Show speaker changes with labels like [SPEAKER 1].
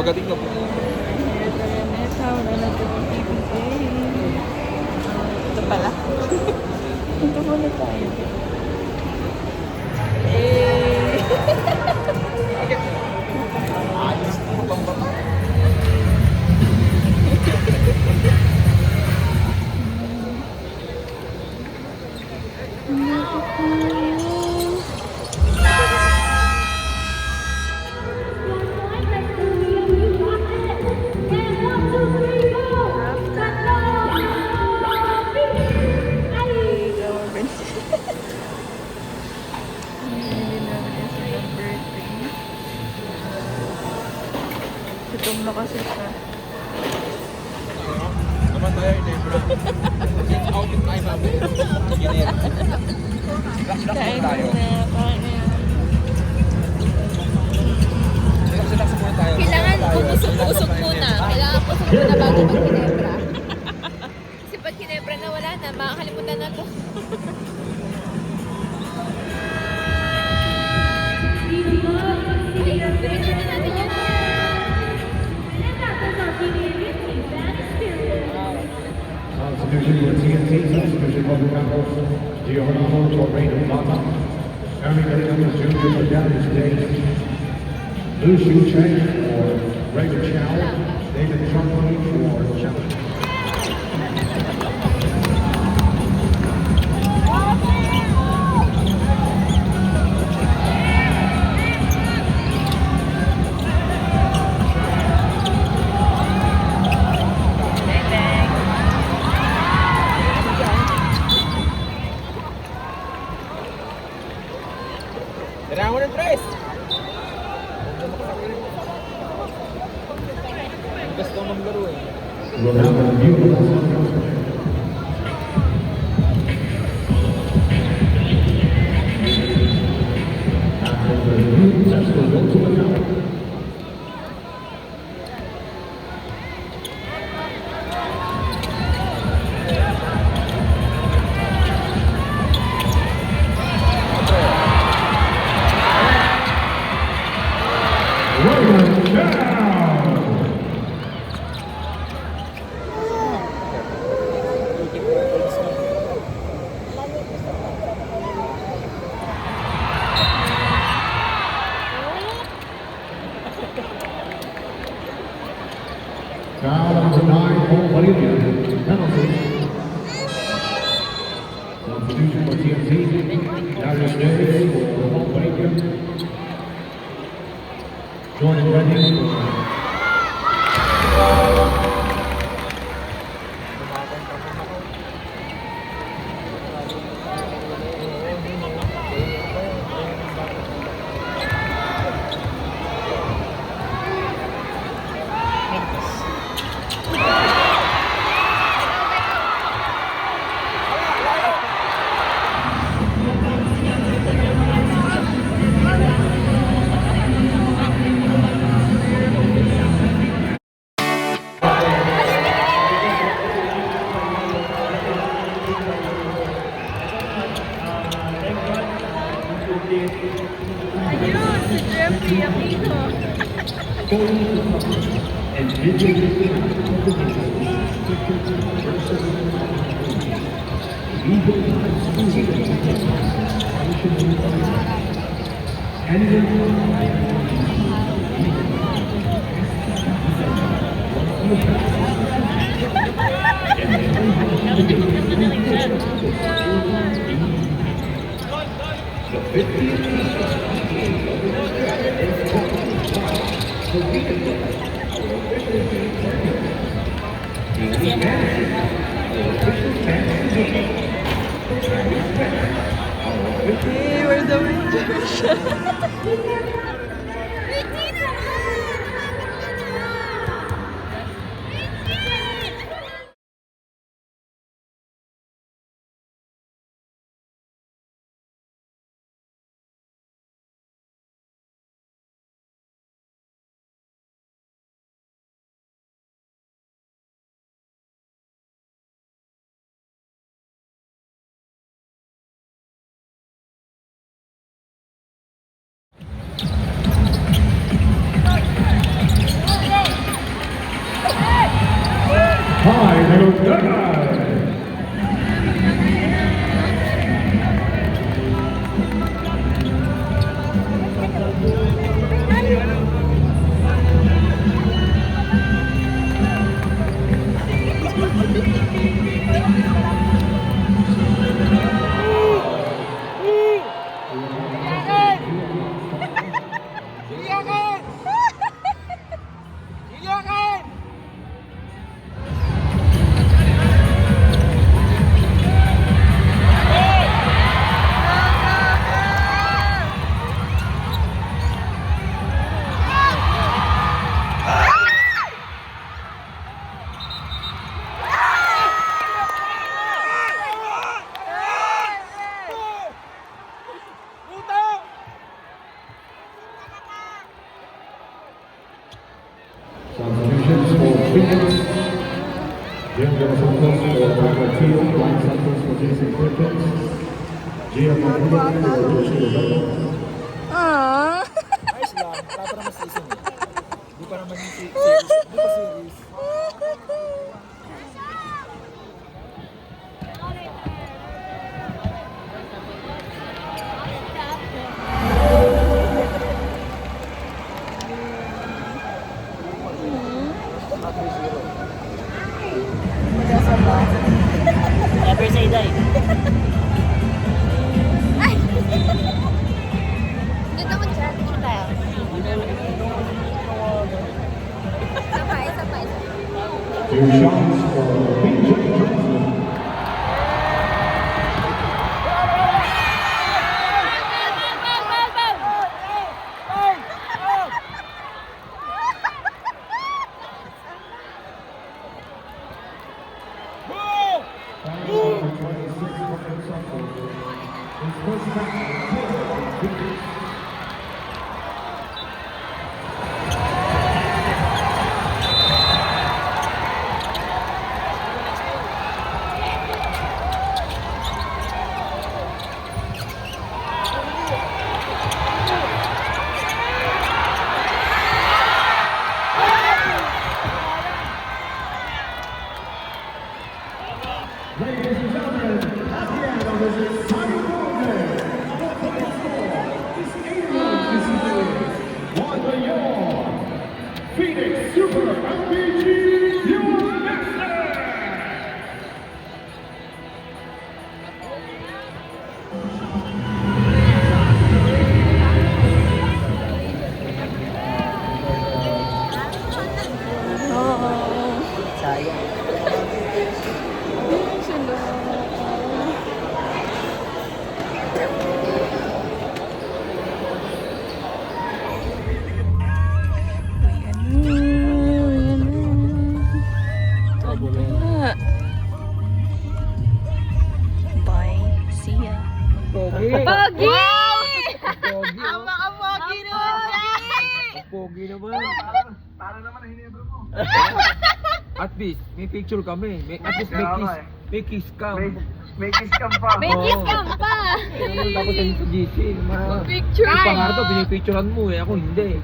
[SPEAKER 1] Kagating na po.
[SPEAKER 2] Ito pala. Ito muna tayo. Eh.
[SPEAKER 1] Ayos po, bambang.
[SPEAKER 2] Gutom na kasi siya.
[SPEAKER 1] Naman tayo, Nebra. Outing tayo namin. Ginit.
[SPEAKER 2] Kain na.
[SPEAKER 1] Relax muna tayo.
[SPEAKER 3] Kailangan umusok-usok muna. Kailangan usok muna bago mag-kinebra. Kasi pag kinebra na wala na, makakalimutan na to. Diretso na natin yan.
[SPEAKER 4] Substitution for TNT, substitution for Bucaco, Giovanni Torredo Plata, Aaron Williams Jr. for Dallas Days, Lu Xiu Cheng for Raymond Chow, David Trumponi for Challenge.
[SPEAKER 1] Kailangan mo ng tres. Ang gusto kong maglaro eh.
[SPEAKER 4] Ronaldo Munoz. After the new test will go to account. Foul number 9, Paul Valeria, penalty. Substitution for TNT, Darius Davis for Paul Valeria. Jordan Redding.
[SPEAKER 2] Ayun, si Jeffrey Aquino.
[SPEAKER 4] And video
[SPEAKER 2] Hey, we're the Rangers.
[SPEAKER 4] final time. Substitutions for Phoenix. Jim Santos for Michael Teal. Ryan Santos for Jason Perkins. Gia Magulo for Joshua Bell.
[SPEAKER 2] Ah.
[SPEAKER 1] Ayos lang, wala pa naman season eh. Di pa naman yung series. Di pa series.
[SPEAKER 5] Never say die.
[SPEAKER 3] Ay! Doon naman dyan. Dito tayo. Sabay, sabay.
[SPEAKER 4] Two shots for BJ Johnson. Ladies and gentlemen, at the end of this exciting moment, the final score is 81-68. Won by your Phoenix Super RPG Pure Master.
[SPEAKER 5] Sayang.
[SPEAKER 2] Bye. See ya.
[SPEAKER 1] Pogi!
[SPEAKER 3] Pogi!
[SPEAKER 1] Pogi!
[SPEAKER 3] Pogi naman!
[SPEAKER 1] Pogi naman!
[SPEAKER 4] Para naman ang hinebro mo.
[SPEAKER 1] At least, may picture kami. At least may kiss ka.
[SPEAKER 4] May kiss ka pa.
[SPEAKER 3] May gift ka pa!
[SPEAKER 1] Tapos sa GC,
[SPEAKER 3] Picture!
[SPEAKER 1] pangarap to, pinipicturean mo eh. Ako hindi.